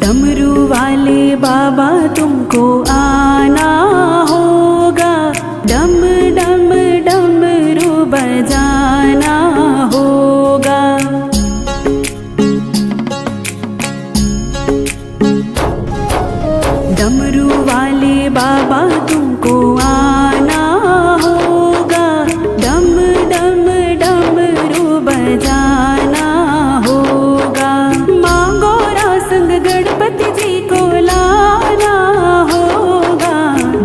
डमरू वाले बाबा तुमको आना होगा, डम डम डमरू बजाना होगा। डमरू वाले बाबा तुमको आना होगा, डम डम डमरू बजाना होगा। मांगो रासंग गणपति जी को लाना होगा,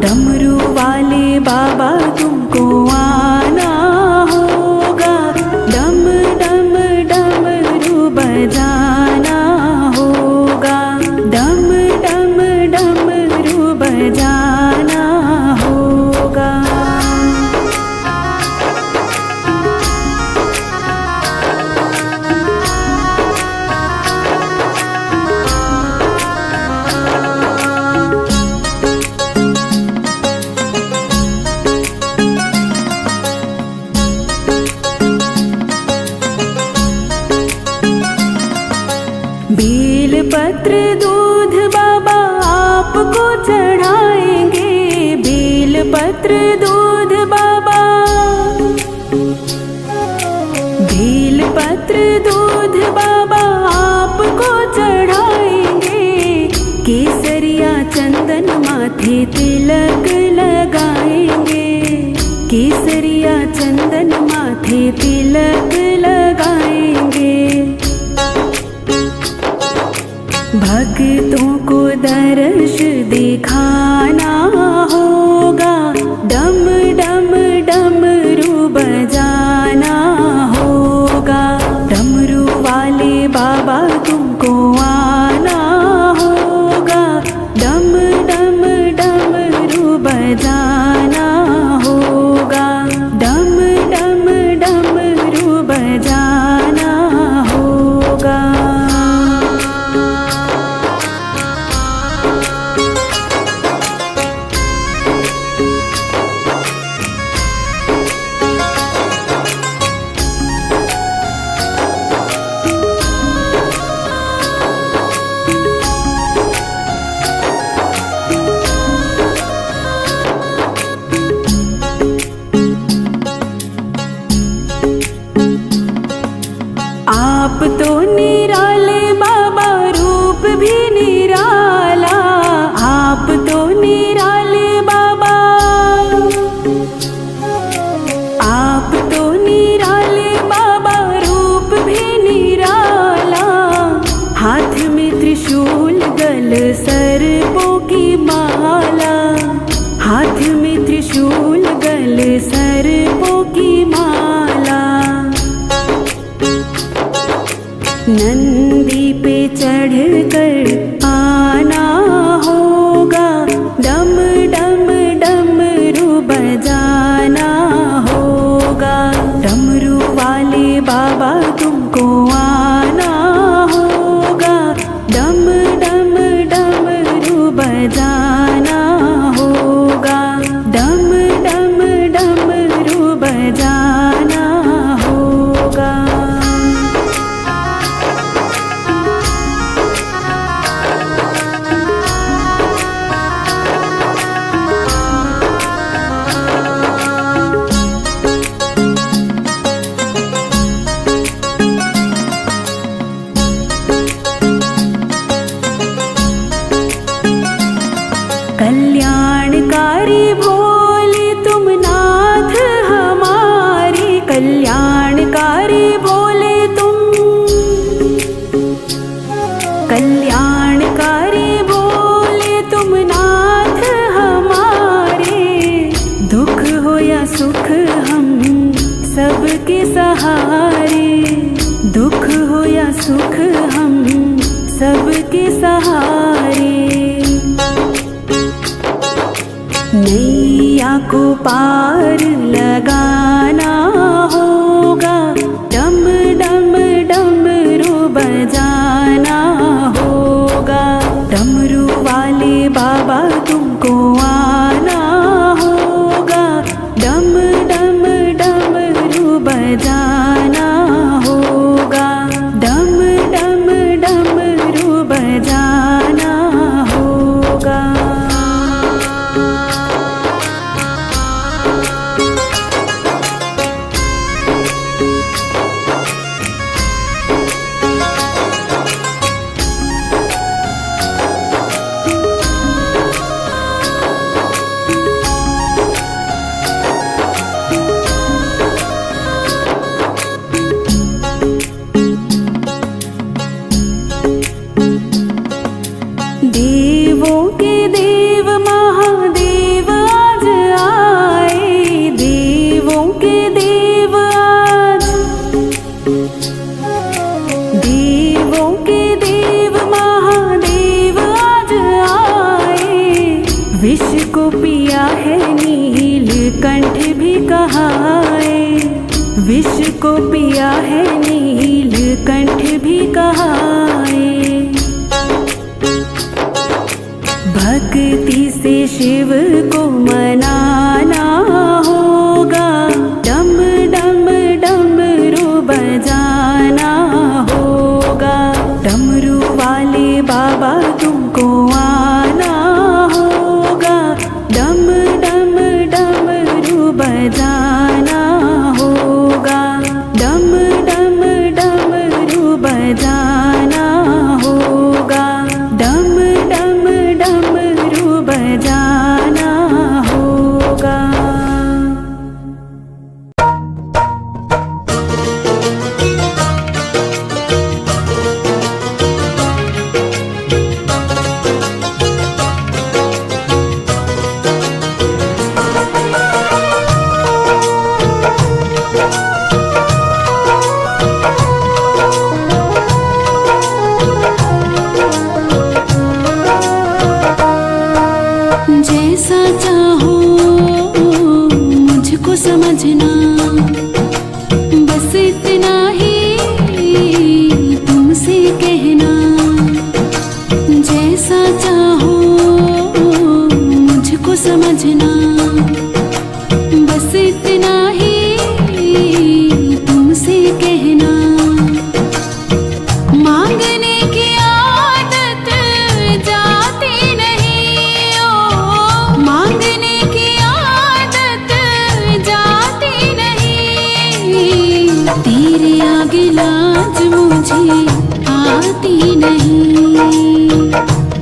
डमरू वाले बाबा तुमको आना होगा, डम डम डमरू बजाना होगा, डम डम डमरू बजाना होगा। बेल पत्र दूध बाबा आपको चढ़ाएंगे, बेल पत्र दूध बाबा, बेल पत्र दूध बाबा आपको चढ़ाएंगे। केसरिया चंदन माथे तिलक लगाएंगे, केसरिया चंदन माथे तिलक लगाएंगे। भक्तों को दर्श दिखाना होगा, डम डम डमरू बजाना होगा। डमरू वाले बाबा तुमको आना होगा, डम डम डमरू बजाना होगा, डम डम डमरू बजाना होगा। आप तो निराले बाबा, रूप भी निराला, आप तो निराले बाबा, आप तो निराले बाबा, रूप भी निराला। हाथ में त्रिशूल गल सर्पों की माला, हाथ में त्रिशूल गल सर्पों की माला। नंदी पे चढ़कर आना होगा, डम डम डमरू बजाना होगा। डमरू वाले बाबा तुमको आना होगा, डम डम डमरू बजाना होगा, डम डम डमरू बजाना होगा। कल्याणकारी भोले तुम नाथ हमारे, कल्याणकारी भोले तुम, कल्याणकारी भोले तुम नाथ हमारे। दुख हो या सुख हम सबके सहारे, दुख हो या सुख हम सबके सहारे। नैया को पार लगाना होगा, डम डम डमरू बजाना होगा। डमरू वाले बाबा तुमको आना होगा, डम डम डमरू बजाना होगा, डम डम डमरू बजाना होगा। देवों के देव महादेव आज आए, देवों के देव आज, देवों के देव महादेव आज आए। विष को पिया है नीलकंठ भी कहाए, विष को पिया है नीलकंठ भी कहाए। भक्ति से शिव को मनाना होगा, डम डम डमरू बजाना होगा। डमरू वाले बाबा तुमको आना होगा, डम डम डमरू बजाना होगा, डम डम डमरू बजाना होगा, डम डम डमरू बजाना होगा। जैसा चाहो मुझको समझना, बस इतना ही तुमसे कहना। जैसा चाहो मुझको समझना, बस इतना ही तुमसे कहना। मांगने की आदत जाती नहीं, ओ मांगने की आदत जाती नहीं। तेरे आगे लाज मुझे आती नहीं,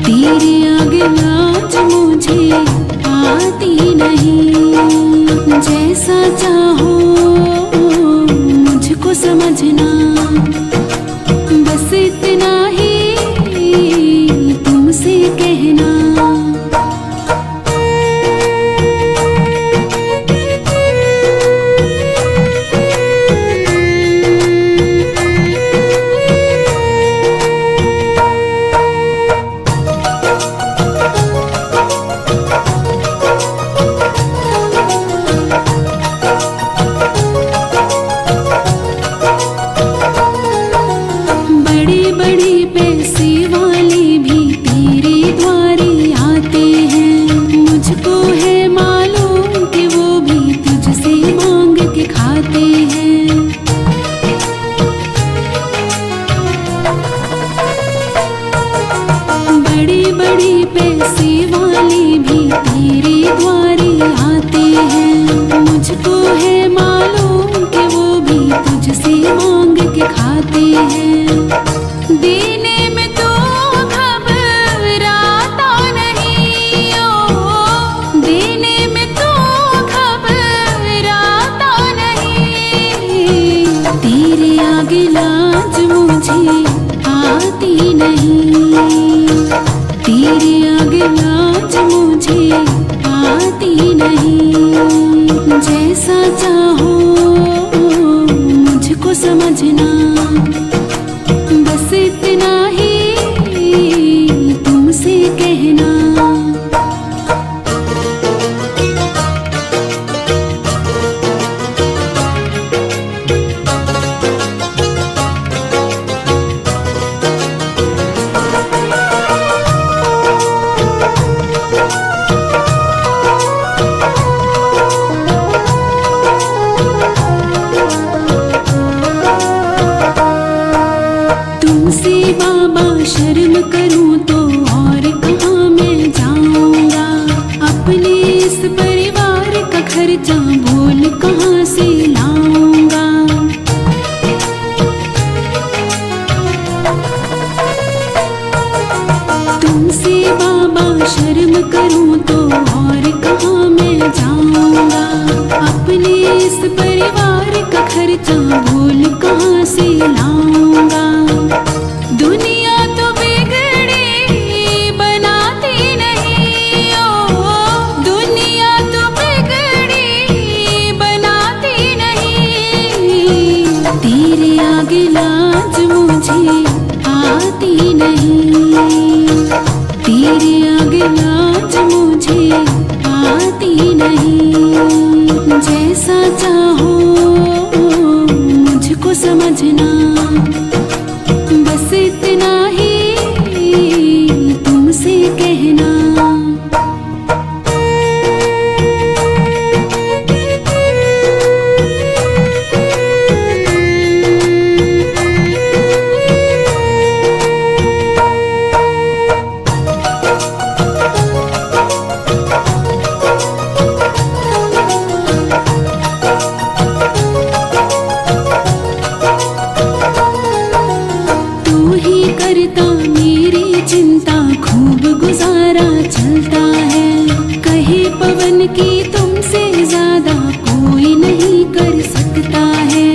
तेरे आगे लाज मुझे आती नहीं। जैसा चाहो मुझको समझना, बस इतना ही तुमसे कहना। बड़े बड़े पैसे वाले भी तेरे द्वारे आते हैं, मुझको है मालूम कि वो भी तुझसे मांग के खाते हैं। बड़े बड़े पैसे वाले भी तेरे द्वारे आते हैं, मुझको है मालूम कि वो भी तुझसे मांग के खाते हैं। देने में तो घबराता नहीं, ओ देने में तो घबराता नहीं। तेरे आगे लाज मुझे आती नहीं, तेरे आगे लाज मुझे आती नहीं। जैसा चाहो मुझको समझना, बस इतना ही तुमसे कहना। आती नहीं। जैसा चाहो मुझको समझना, बस इतना ही तुमसे कहना। करता मेरी चिंता, खूब गुजारा चलता है। कहे पवन की तुमसे ज्यादा कोई नहीं कर सकता है।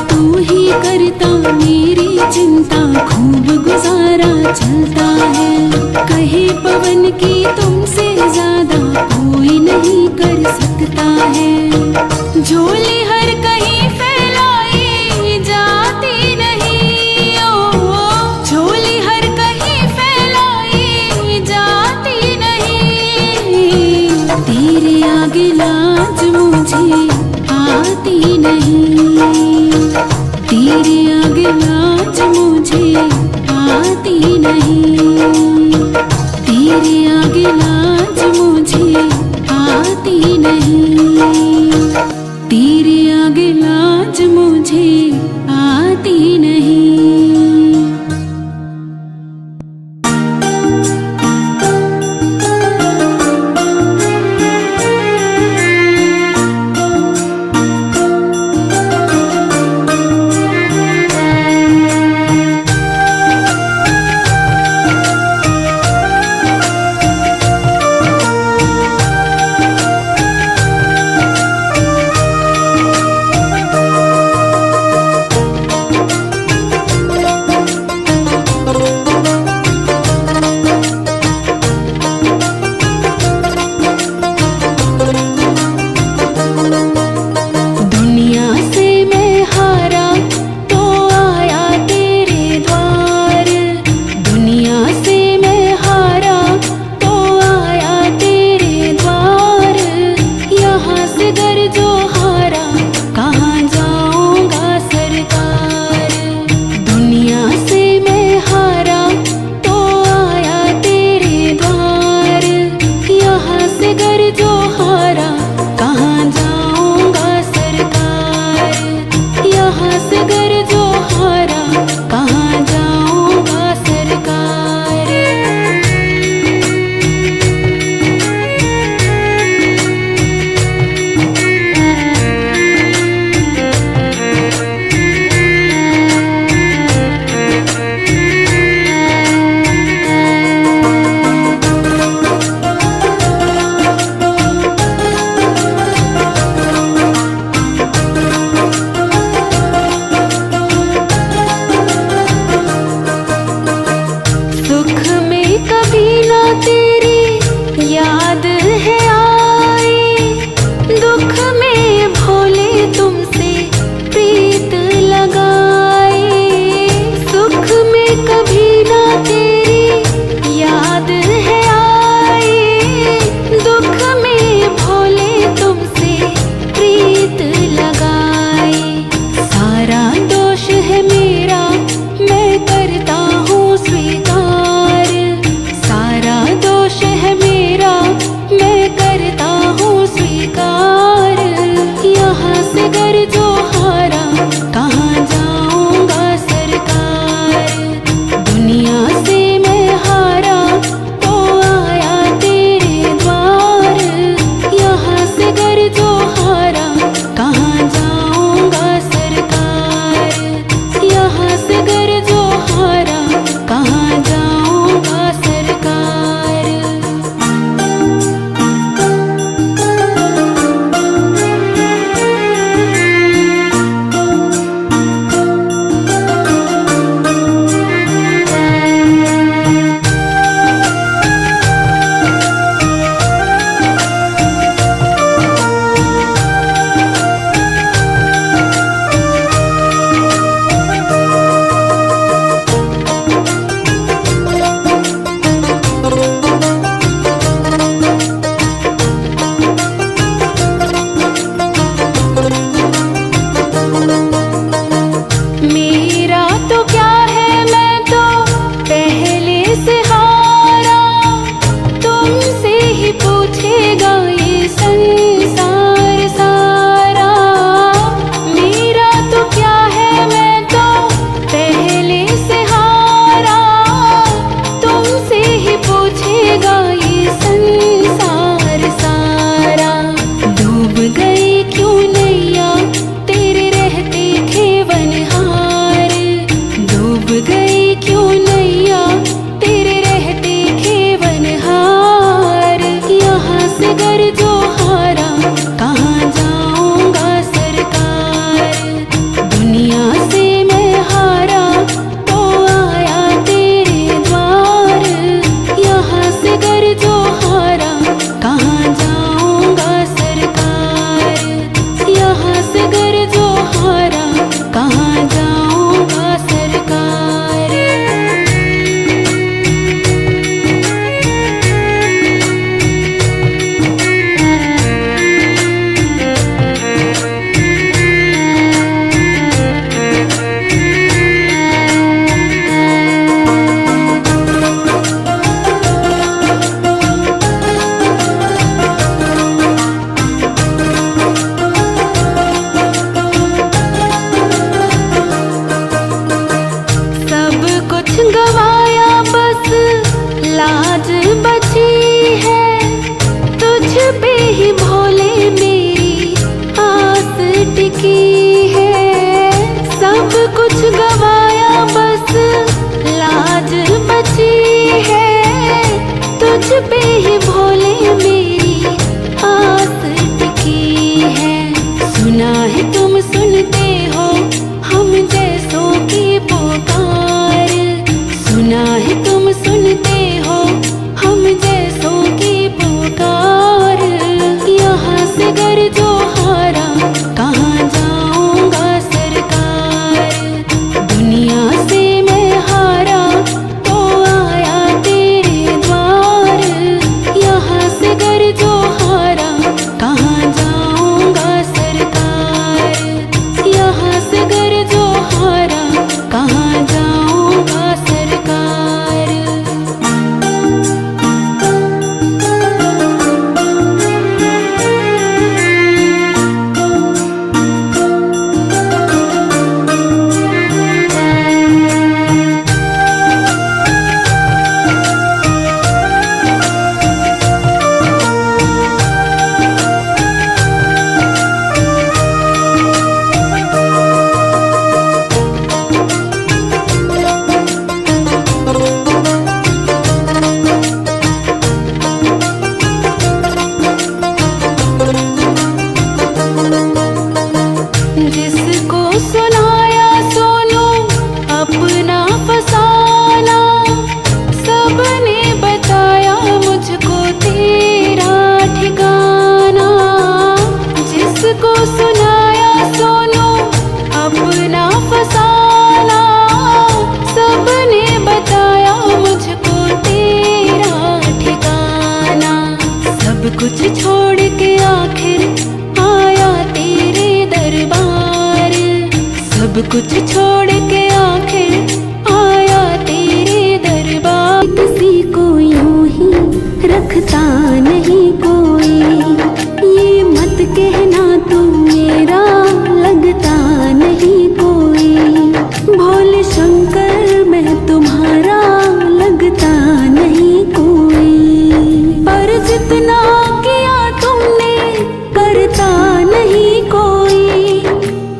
तू ही करता मेरी चिंता, खूब गुजारा चलता है। कहे पवन की तुमसे ज्यादा कोई नहीं कर सकता है। झोली हर कहीं फैलाई जाती नहीं, ओ झोली हर कहीं फैलाई जाती नहीं। तेरे आगे लाज मुझे आती नहीं, तेरे आगे लाज मुझे आती नहीं। तेरे आगे लाज मुझे आती नहीं, तेरे आगे लाज मुझे आती नहीं। रखता नहीं कोई। ये मत कहना तुम मेरा लगता नहीं कोई। भोले शंकर मैं तुम्हारा लगता नहीं कोई। पर जितना किया तुमने करता नहीं कोई।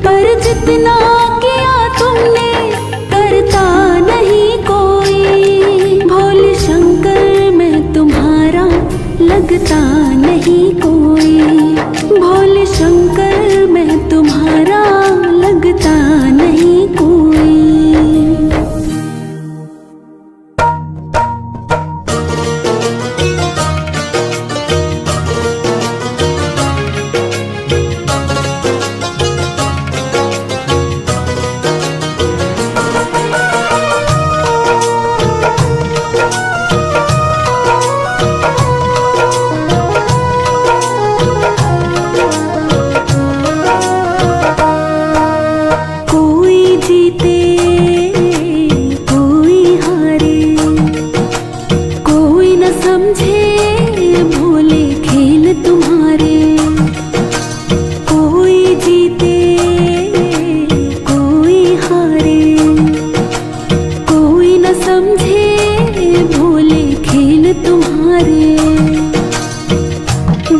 पर जितना किया तुमने करता नहीं कोई। भोले शंकर मैं तुम्हारा लगता नहीं कोई। भोले शंकर मैं तुम्हारा लगता नहीं कोई।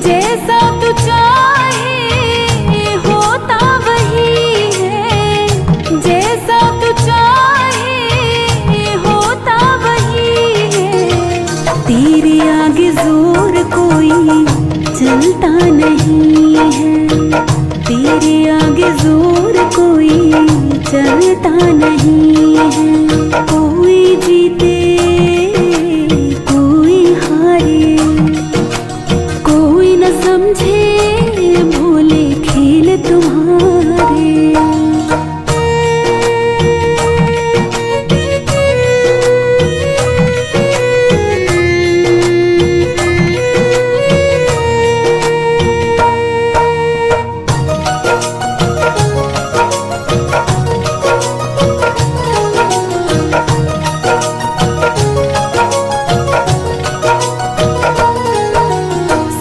जैसा तू चाहे होता वही है। जैसा तू चाहे होता वही है। तेरे आगे जोर कोई चलता नहीं है। तेरे आगे जोर कोई चलता नहीं है। कोई जीते कोई हारे। कोई न समझे भोले खेल तुम्हारे।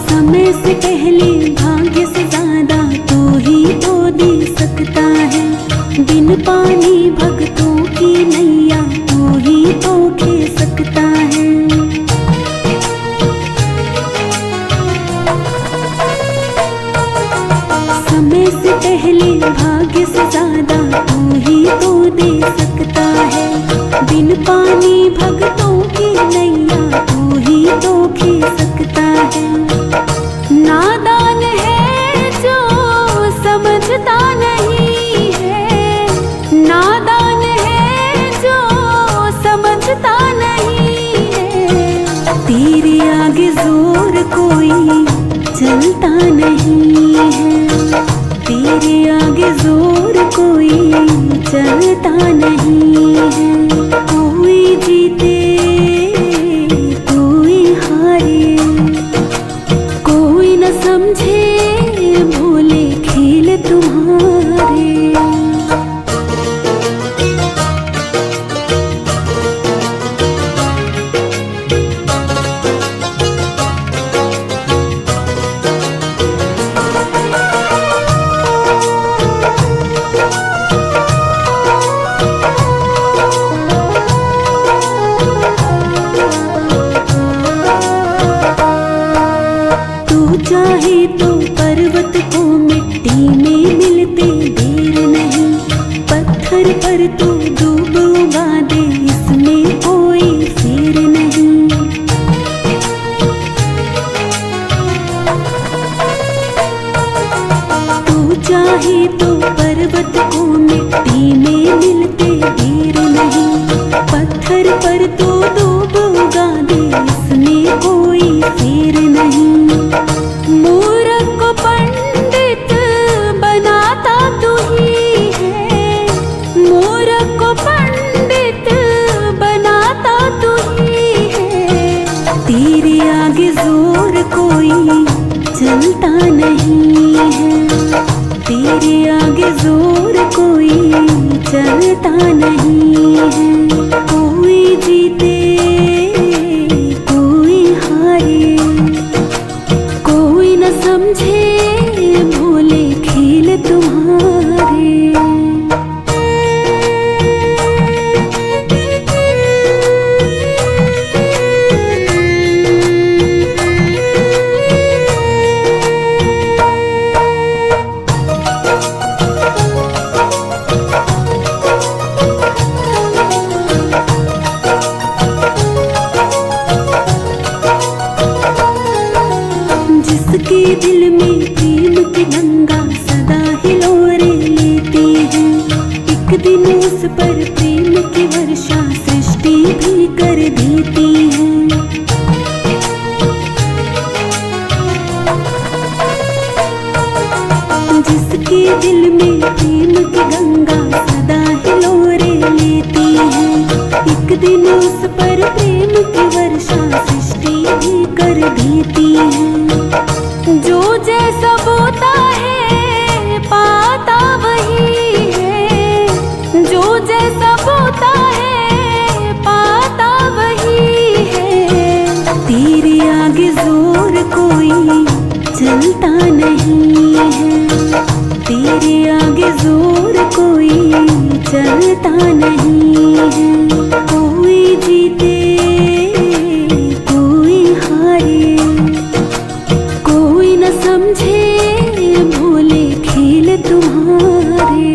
समय से पहले भाग्य से ज्यादा तू ही तो दे सकता है। बिन पानी भक्तों की नैया तू ही तो खे सकता है। समय से पहले भाग्य से ज्यादा तू ही तो दे सकता है। बिन पानी भक्तों की नैया तू ही तो खे सकता है। नादान है जो समझता नहीं है। नादान है जो समझता नहीं है। तेरे आगे जोर कोई चलता नहीं है। तेरे आगे जोर कोई चलता नहीं है। कोई जीते कोई हारे। कोई न समझे भोले खेल तुम्हारे। चाहे तो पर्वत को मिट्टी में मिलते देर नहीं। पत्थर पर तो डूब उगा दे इसमें कोई फेर नहीं। तू चाहे तो पर्वत को मिट्टी में मिलते देर नहीं। पत्थर पर तो डूब उगा दे इसमें कोई फेर नहीं। मूर्ख को पंडित बनाता तू ही है। मूर्ख को पंडित बनाता तू ही है। तेरे आगे जोर कोई चलता नहीं है। तेरे आगे जोर कोई चलता नहीं है। कोई जीते कोई हारे। दिन उस पर प्रेम की वर्षा सृष्टि भी कर देती है। जो जैसा बोता है पाता वही है, जो जैसा बोता है पाता वही है। तेरे आगे जोर कोई चलता नहीं है, तेरे आगे जोर कोई चलता नहीं है। कोई जीते कोई हारे, कोई न समझे भोले खेल तुम्हारे।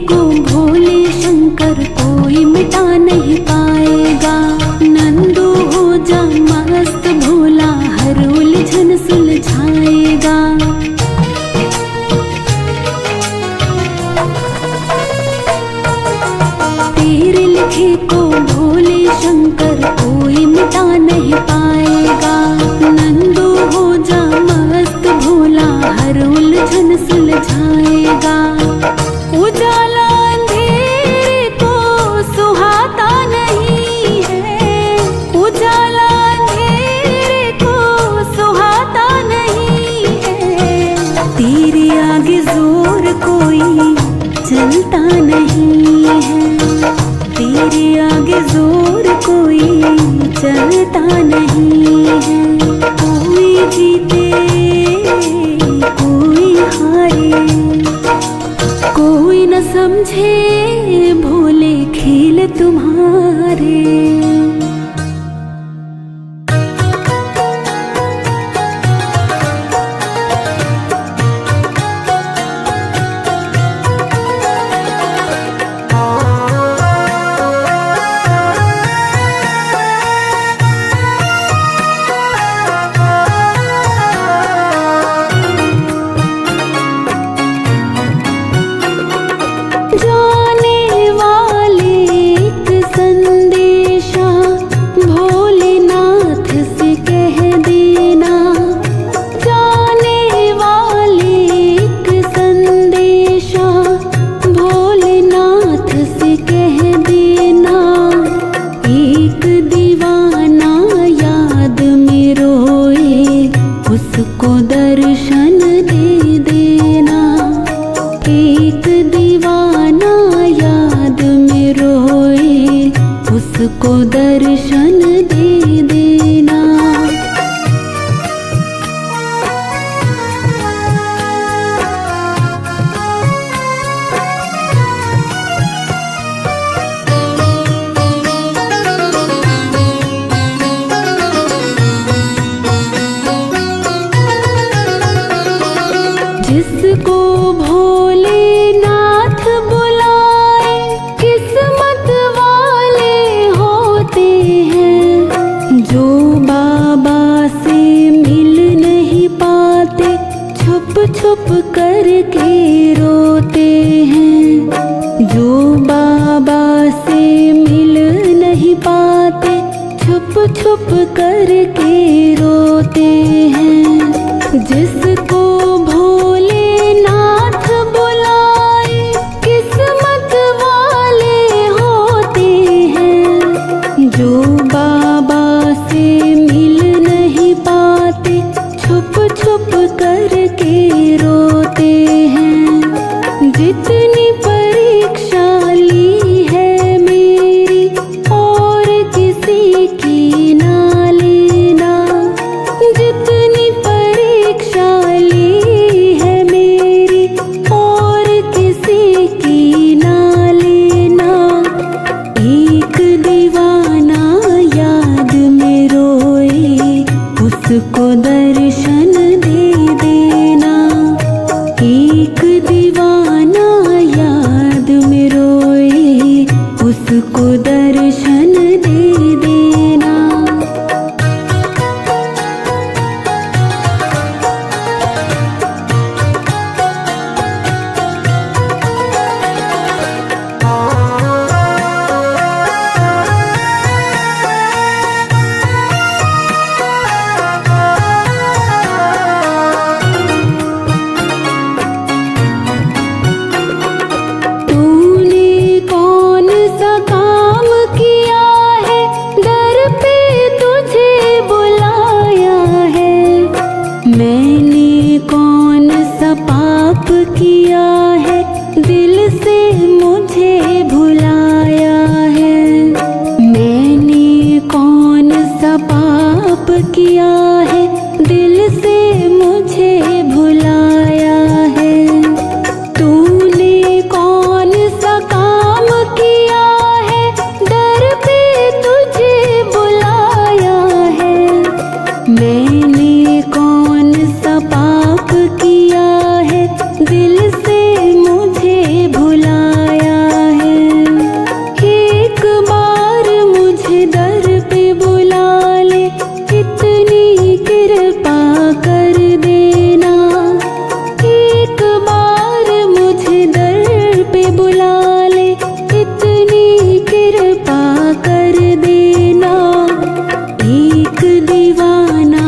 को भोले शंकर कोई मिटा नहीं पाएगा। नंदू हो जा मस्त भोला हर उलझन सुलझाएगा। तेरे लिखे को भोले शंकर कोई मिटा नहीं पाएगा। नंदू हो जा मस्त भोला हर उलझन सुलझाएगा। उजाला अंधेरे को सुहाता नहीं है, उजाला अंधेरे को सुहाता नहीं है। तेरे आगे जोर कोई चलता नहीं है, तेरे आगे जोर कोई चलता नहीं है। कोई जीते कोई हारे, कोई न समझे भोले खेल तुम्हारे। उसको दर्शन दे देना, एक दीवाना याद में रोए उसको दर्शन दे देना। जिसको भोलेनाथ बुलाए किस्मत वाले होते हैं। जो बाबा से मिल नहीं पाते छुप छुप करके रोते हैं। जो बाबा से मिल नहीं पाते छुप छुप करके रोते हैं। जिसको भोलेनाथ बुलाए किस्मत वाले होते हैं। जो बाबा से मिल नहीं पाते छुप छुप करके रोते हैं। जितनी परीक्षा ली है मेरी और किसी की ना लेना। जितनी परीक्षा ली है मेरी और किसी की ना लेना। एक दीवाना याद में रोए उसको दर्शन दे दे। मैंने कौन सा पाप किया है, दिल से मुझे भुलाया है। मैंने कौन सा पाप किया है, दिल से मुझे भुलाया है। तूने कौन सा काम किया है, दर पे तुझे बुलाया है। मैंने कौन सा पाप किया है, दिल से मुझे भुलाया है। एक बार मुझे दर पे बुला ले, इतनी कृपा कर देना। एक बार मुझे दर पे बुला ले, इतनी कृपा कर देना। एक दीवाना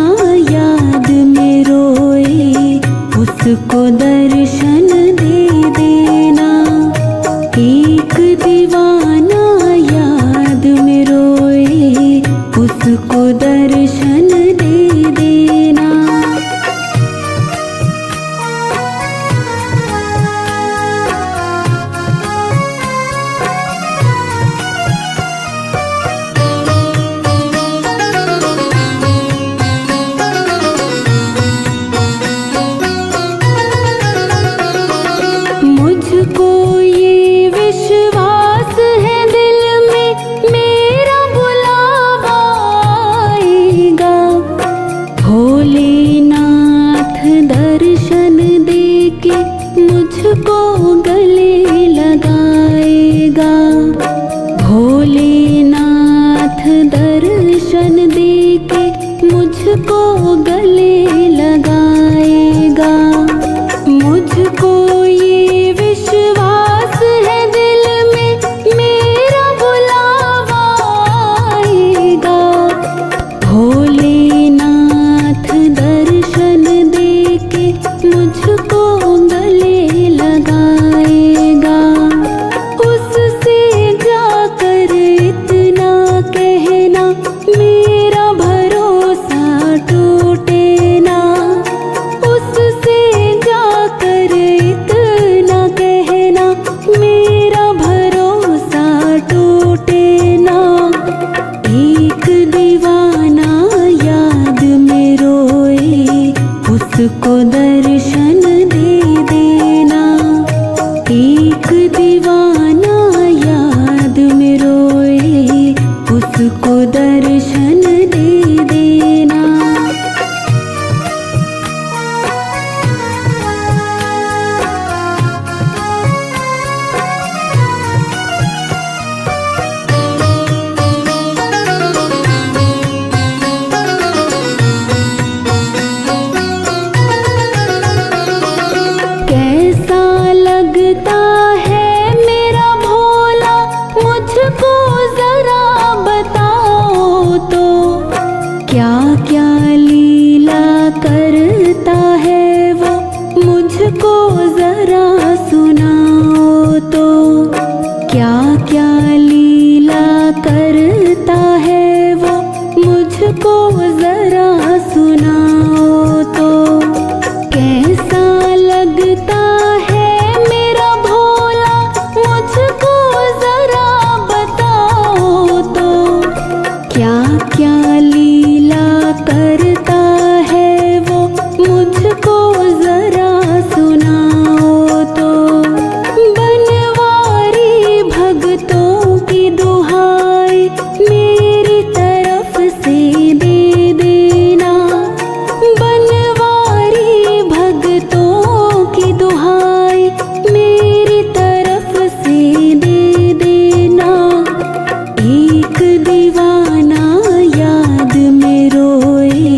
याद में रोए, उसको दर्शन दे देना। एक दीवाना याद में रोए, उसको दर्शन दे देना। मुझको ये विश्वास है दिल में, मेरा बुलावा आएगा। भोलेनाथ दर्शन देके मुझको गले लगाएगा। भोलेनाथ दर्शन देके मुझको गले लगाएगा। मुझको ये विश्वास है दिल में, मेरा बुलावा आएगा। भोलेनाथ दर्शन देके मुझको गले लगाएगा। उससे जाकर इतना कहना, मेरा भरोसा टूटे ना। उससे जाकर इतना कहना, मेरा भरोसा टूटे ना। एक दीवाना याद में रोए, उसको दर्शन दे देना। एक दीवाना याद में रोए, उसको दर्शन दे देना। कैसा लगता है मेरा भोला, मुझको जरा बताओ तो। क्या क्या लीला करता है वो, मुझको जरा सुनाओ तो। क्या क्या लीला करता है वो, मुझको जरा सुनाओ तो। कैसा लगता है मेरा भोला, मुझको जरा बताओ तो। क्या क्या लीला करता है वो, मुझको जरा सुनाओ तो। बनवारी भक्तों की दुहाई मेरी तरफ से दे देना। बनवारी भक्तों की दुहाई मेरी तरफ से दे देना। एक दीवाना याद में रोए,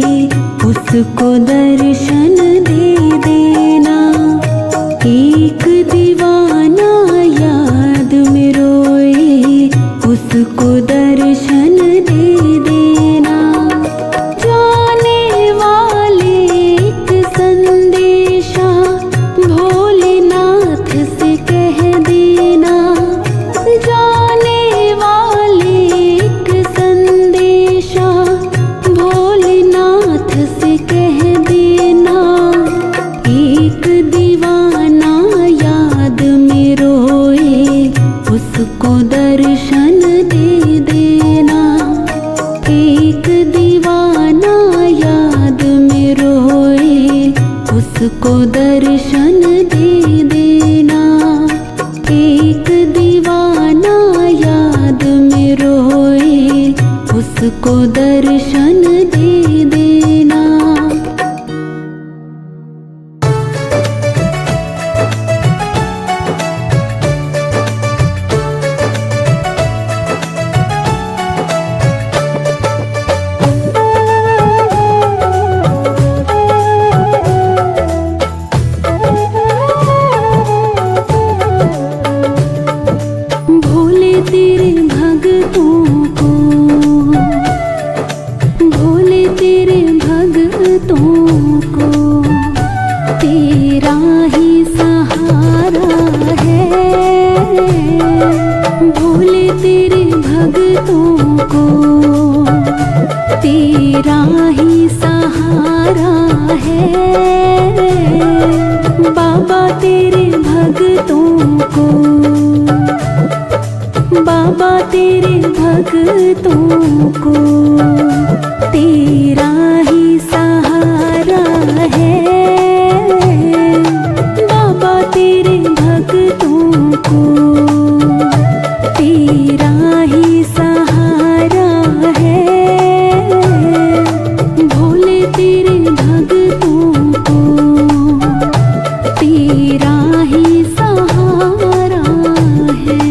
उसको दर्शन दे देना। एक दीवाना याद में रोए, उसको दर्शन दे देना। जाने वाले एक संदेशा भोलेनाथ से कह देना। जाने वाले एक संदेशा भोलेनाथ से कह देना। उसको दर्शन दे देना। एक दीवाना याद में रोए, उसको दर्शन दे देना। भोले तेरे भगतों को, भोले तेरे भगतों को तेरा ही सहारा है। भोले तेरे भगतों को तेरा ही सहारा है। बाबा तेरे भगतों को, बाबा तेरे भगतों को तेरा ही सहारा है। बाबा तेरे भगतों को तेरा ही सहारा है। भोले तेरे भगतों को तेरा ही सहारा है।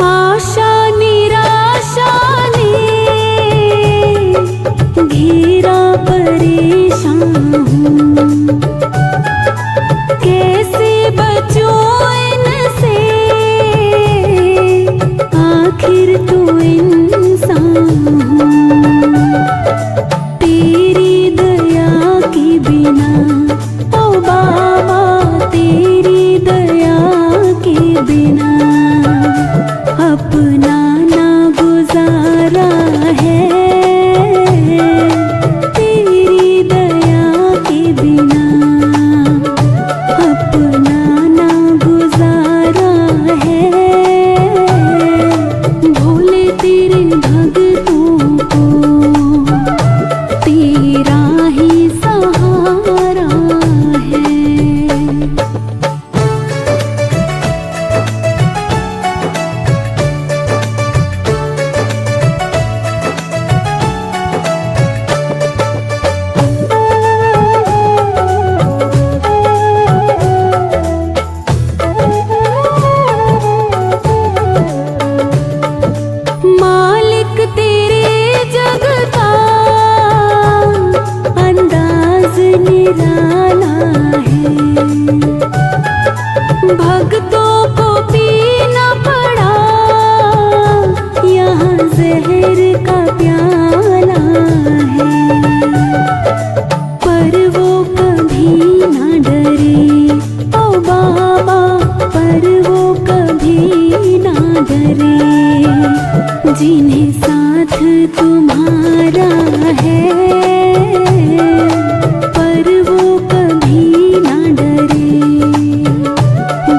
आशा निराशा ने घेरा परेशान हूँ, कैसे बचूं इनसे, आखिर तो इंसान हूँ। तेरी दया के बिना ओ बाबा, तेरी दया के बिना अपना ना गुजारा है। तेरी दया के बिना अपना ना गुजारा है। भोले तेरे भगतों को तेरा ही सहारा है। मालिक तेरे जग का अंदाज निराला है। भक्तों को पीना पड़ा यहाँ जहर का प्याला है। पर वो कभी ना डरे ओ बाबा, पर वो कभी ना डरे। जिन्हें साथ तुम्हारा है, पर वो कभी ना डरे।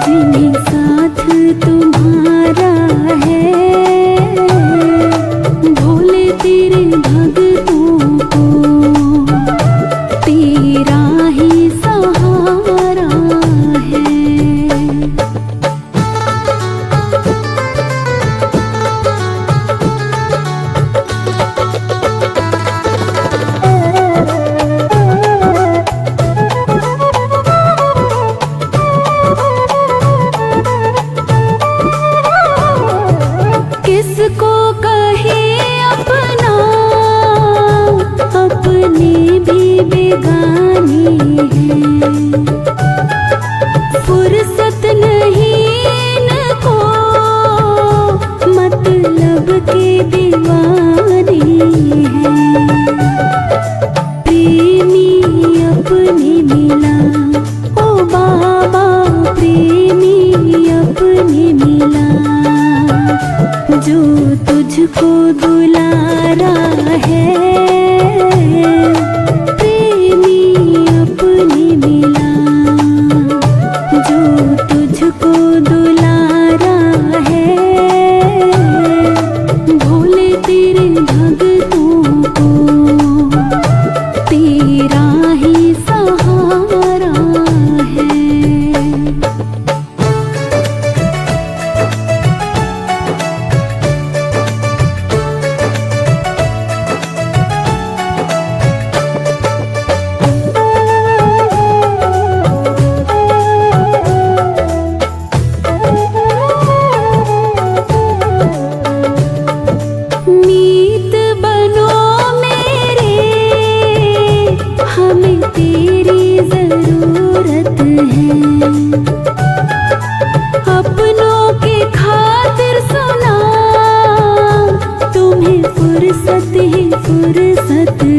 जिन्हें साथ तुम्हारा है। भोले तेरे भगतों को तेरा ही सहारा है। किसको कहे अपना, अपने भी बेगानी है। फुर्सत नहीं इनको, मतलब के दीवाने हैं। प्रेमी अपने मिला ओ बाबा, प्रेमी अपने मिला। जो तुझको दुलारा है।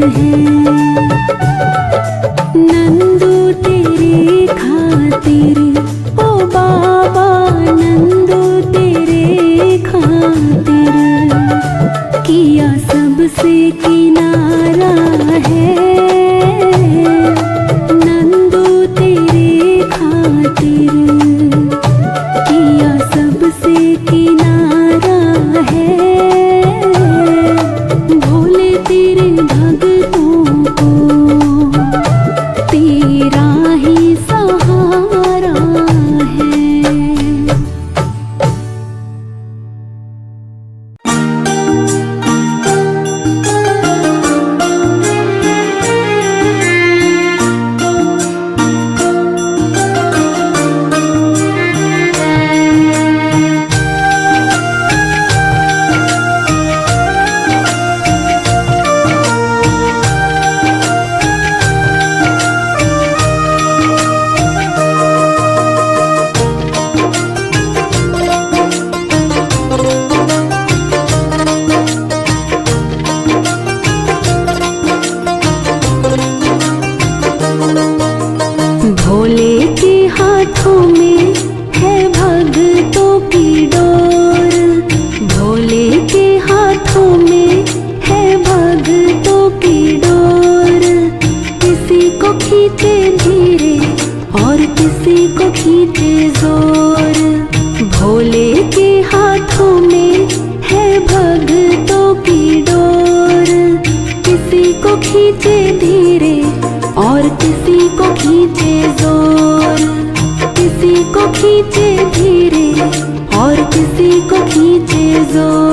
हैं। नंदू तेरे खातिर, ओ बाबा नंदू तेरे खातिर, किया सबसे किनारा है। नंदू तेरे खातिर, किया सबसे किनारा है। भोले तेरे भगतों को तेरा ही सहारा है। भोले के हाथों में है भगतों की डोर, भोले के हाथों में है भगतों की डोर। किसी को खींचे धीरे और किसी को खींचे जोर। भोले के हाथों में है भगतों की डोर। किसी को खींचे धीरे और किसी को खींचे जोर। किसी को खींचे धीरे और किसी को खींचे जोर।